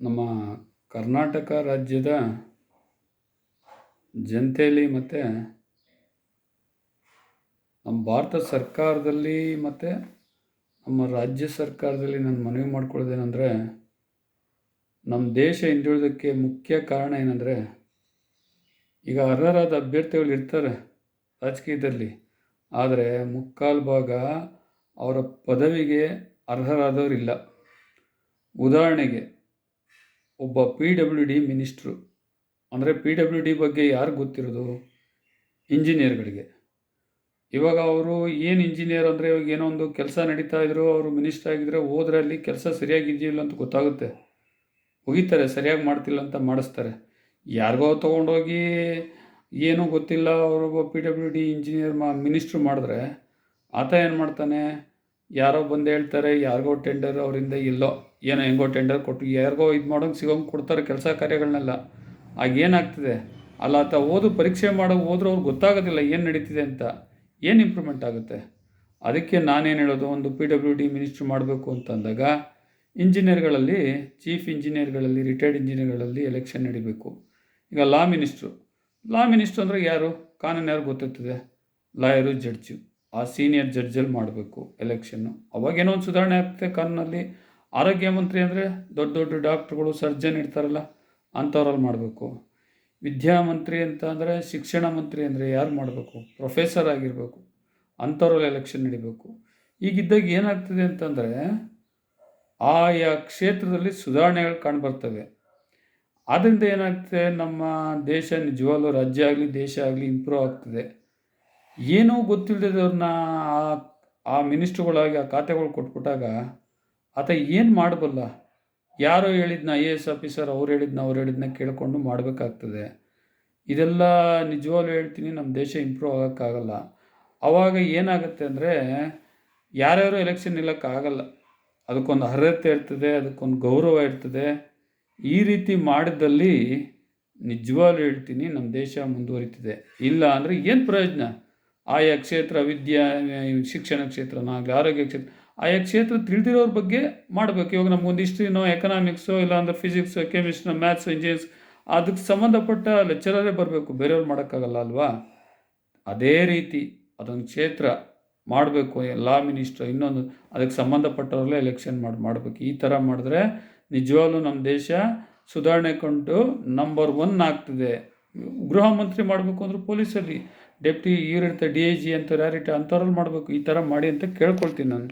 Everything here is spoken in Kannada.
ನಮ್ಮ ಕರ್ನಾಟಕ ರಾಜ್ಯದ ಜನತೆಯಲ್ಲಿ ಮತ್ತು ನಮ್ಮ ಭಾರತ ಸರ್ಕಾರದಲ್ಲಿ ಮತ್ತು ನಮ್ಮ ರಾಜ್ಯ ಸರ್ಕಾರದಲ್ಲಿ ನಾನು ಮನವಿ ಮಾಡ್ಕೊಳ್ಳೋದೇನೆಂದರೆ, ನಮ್ಮ ದೇಶ ಹಿಂದುಳಿದಕ್ಕೆ ಮುಖ್ಯ ಕಾರಣ ಏನಂದರೆ, ಈಗ ಅರ್ಹರಾದ ಅಭ್ಯರ್ಥಿಗಳು ಇರ್ತಾರೆ ರಾಜಕೀಯದಲ್ಲಿ, ಆದರೆ ಮುಕ್ಕಾಲು ಭಾಗ ಅವರ ಪದವಿಗೆ ಅರ್ಹರಾದವರಿಲ್ಲ. ಉದಾಹರಣೆಗೆ ಒಬ್ಬ PWD ಮಿನಿಸ್ಟ್ರು ಅಂದರೆ PWD ಬಗ್ಗೆ ಯಾರು ಗೊತ್ತಿರೋದು? ಇಂಜಿನಿಯರ್ಗಳಿಗೆ. ಇವಾಗ ಅವರು ಏನು ಇಂಜಿನಿಯರ್ ಅಂದರೆ, ಇವಾಗ ಏನೋ ಒಂದು ಕೆಲಸ ನಡೀತಾ ಇದ್ರು, ಅವರು ಮಿನಿಸ್ಟರ್ ಆಗಿದ್ದರೆ ಹೋದ್ರೆ ಅಲ್ಲಿ ಕೆಲಸ ಸರಿಯಾಗಿದೆಯಿಲ್ಲ ಅಂತ ಗೊತ್ತಾಗುತ್ತೆ, ಹೋಗಿತಾರೆ, ಸರಿಯಾಗಿ ಮಾಡ್ತಿಲ್ಲ ಅಂತ ಮಾಡಿಸ್ತಾರೆ. ಯಾರಿಗೋ ತೊಗೊಂಡೋಗಿ ಏನೂ ಗೊತ್ತಿಲ್ಲ ಅವರು PWD ಇಂಜಿನಿಯರ್ ಮಿನಿಸ್ಟ್ರು ಮಾಡಿದ್ರೆ ಆತ ಏನು ಮಾಡ್ತಾನೆ, ಯಾರೋ ಬಂದು ಹೇಳ್ತಾರೆ, ಯಾರಿಗೋ ಟೆಂಡರ್ ಅವರಿಂದ ಎಲ್ಲೋ ಏನೋ ಹೆಂಗೋ ಟೆಂಡರ್ ಕೊಟ್ಟು ಯಾರಿಗೋ ಇದು ಮಾಡೋಂಗೆ ಸಿಗೋಂಗೆ ಕೊಡ್ತಾರೆ ಕೆಲಸ ಕಾರ್ಯಗಳನ್ನೆಲ್ಲ. ಆಗೇನಾಗ್ತದೆ, ಅಲ್ಲ ಆತ ಪರೀಕ್ಷೆ ಮಾಡೋಕೆ ಹೋದ್ರೂ ಅವ್ರಿಗೆ ಗೊತ್ತಾಗೋದಿಲ್ಲ ಏನು ನಡೀತಿದೆ ಅಂತ, ಏನು ಇಂಪ್ರೂವ್ಮೆಂಟ್ ಆಗುತ್ತೆ. ಅದಕ್ಕೆ ನಾನೇನು ಹೇಳೋದು, ಒಂದು PWD ಮಿನಿಸ್ಟ್ರು ಮಾಡಬೇಕು ಅಂತಂದಾಗ ಇಂಜಿನಿಯರ್ಗಳಲ್ಲಿ, ಚೀಫ್ ಇಂಜಿನಿಯರ್ಗಳಲ್ಲಿ, ರಿಟೈರ್ಡ್ ಇಂಜಿನಿಯರ್ಗಳಲ್ಲಿ ಎಲೆಕ್ಷನ್ ನಡಿಬೇಕು. ಈಗ ಲಾ ಮಿನಿಸ್ಟ್ರು ಅಂದರೆ ಯಾರು? ಕಾನೂನು ಯಾರು ಗೊತ್ತಿರ್ತದೆ? Lawyer, judge. ಆ ಸೀನಿಯರ್ ಜಡ್ಜಲ್ಲಿ ಮಾಡಬೇಕು ಎಲೆಕ್ಷನ್ನು. ಅವಾಗೇನೋ ಒಂದು ಸುಧಾರಣೆ ಆಗ್ತದೆ ಕಾನೂನಲ್ಲಿ. ಆರೋಗ್ಯ ಮಂತ್ರಿ ಅಂದರೆ ದೊಡ್ಡ ದೊಡ್ಡ ಡಾಕ್ಟ್ರುಗಳು, ಸರ್ಜನ್ ಇರ್ತಾರಲ್ಲ, ಅಂಥವ್ರಲ್ಲಿ ಮಾಡಬೇಕು. ವಿದ್ಯಾಮಂತ್ರಿ ಅಂತ ಅಂದರೆ, ಶಿಕ್ಷಣ ಮಂತ್ರಿ ಅಂದರೆ ಯಾರು ಮಾಡಬೇಕು? ಪ್ರೊಫೆಸರ್ ಆಗಿರಬೇಕು, ಅಂಥವ್ರಲ್ಲಿ ಎಲೆಕ್ಷನ್ ನಡಿಬೇಕು. ಈಗಿದ್ದಾಗ ಏನಾಗ್ತದೆ ಅಂತಂದರೆ, ಆಯಾ ಕ್ಷೇತ್ರದಲ್ಲಿ ಸುಧಾರಣೆಗಳು ಕಾಣ್ಬರ್ತವೆ. ಆದ್ದರಿಂದ ಏನಾಗ್ತದೆ, ನಮ್ಮ ದೇಶ ನಿಜವಾಗ್ಲೂ ರಾಜ್ಯ ಆಗಲಿ ದೇಶ ಆಗಲಿ ಇಂಪ್ರೂವ್ ಆಗ್ತದೆ. ಏನೂ ಗೊತ್ತಿಲ್ಲದವ್ರನ್ನ ಆ ಮಿನಿಸ್ಟ್ರುಗಳಾಗಿ ಆ ಖಾತೆಗಳು ಕೊಟ್ಬಿಟ್ಟಾಗ ಆತ ಏನು ಮಾಡಬಲ್ಲ? ಯಾರೋ ಹೇಳಿದ್ನ IAS ಆಫೀಸರ್ ಅವ್ರು ಹೇಳಿದ್ನ ಕೇಳಿಕೊಂಡು ಮಾಡಬೇಕಾಗ್ತದೆ. ಇದೆಲ್ಲ ನಿಜವಾಗ್ಲೂ ಹೇಳ್ತೀನಿ, ನಮ್ಮ ದೇಶ ಇಂಪ್ರೂವ್ ಆಗೋಕ್ಕಾಗಲ್ಲ. ಆವಾಗ ಏನಾಗುತ್ತೆ ಅಂದರೆ, ಯಾರ್ಯಾರು ಎಲೆಕ್ಷನ್ ನಿಲ್ಲಕ್ಕಾಗಲ್ಲ. ಅದಕ್ಕೊಂದು ಅರ್ಹತೆ ಇರ್ತದೆ, ಅದಕ್ಕೊಂದು ಗೌರವ ಇರ್ತದೆ. ಈ ರೀತಿ ಮಾಡಿದಲ್ಲಿ ನಿಜವಾಗ್ಲೂ ಹೇಳ್ತೀನಿ, ನಮ್ಮ ದೇಶ ಮುಂದುವರಿತದೆ. ಇಲ್ಲ ಅಂದರೆ ಏನು ಪ್ರಯೋಜನ? ಆಯಾ ಕ್ಷೇತ್ರ, ಶಿಕ್ಷಣ ಕ್ಷೇತ್ರನಾಗಲಿ, ಆರೋಗ್ಯ ಕ್ಷೇತ್ರ, ಆಯಾ ಕ್ಷೇತ್ರ ತಿಳಿದಿರೋರ ಬಗ್ಗೆ ಮಾಡಬೇಕು. ಇವಾಗ ನಮಗೊಂದು ಹಿಸ್ಟ್ರಿನೋ, ಎಕನಾಮಿಕ್ಸೋ, ಇಲ್ಲಾಂದರೆ ಫಿಸಿಕ್ಸೋ, ಕೆಮಿಸ್ಟ್ರಿನೋ, ಮ್ಯಾಥ್ಸೋ, ಇಂಜಿನಿಯರ್ಸ್, ಅದಕ್ಕೆ ಸಂಬಂಧಪಟ್ಟ ಲೆಕ್ಚರರೇ ಬರಬೇಕು, ಬೇರೆಯವ್ರು ಮಾಡೋಕ್ಕಾಗಲ್ಲ ಅಲ್ವಾ? ಅದೇ ರೀತಿ ಅದೊಂದು ಕ್ಷೇತ್ರ ಮಾಡಬೇಕು. ಲಾ ಮಿನಿಸ್ಟ್ರು ಇನ್ನೊಂದು ಅದಕ್ಕೆ ಸಂಬಂಧಪಟ್ಟವ್ರಲ್ಲೇ ಎಲೆಕ್ಷನ್ ಮಾಡಬೇಕು. ಈ ಥರ ಮಾಡಿದ್ರೆ ನಿಜವಾಗ್ಲೂ ನಮ್ಮ ದೇಶ ಸುಧಾರಣೆ ಕಂಡು ನಂಬರ್ 1 ಆಗ್ತದೆ. ಗೃಹ ಮಂತ್ರಿ ಮಾಡಬೇಕು ಅಂದ್ರೆ ಪೊಲೀಸಲ್ಲಿ ಡೆಪ್ಟಿ ಇವರಿರ್ತಾರೆ, DIG ಅಂತಾರೆ, ಯಾರಿರ್ತಾರೆ, ಅಂಥವ್ರಲ್ಲಿ ಮಾಡಬೇಕು. ಈ ಥರ ಮಾಡಿ ಅಂತ ಕೇಳ್ಕೊಳ್ತೀನಿ ನಾನು.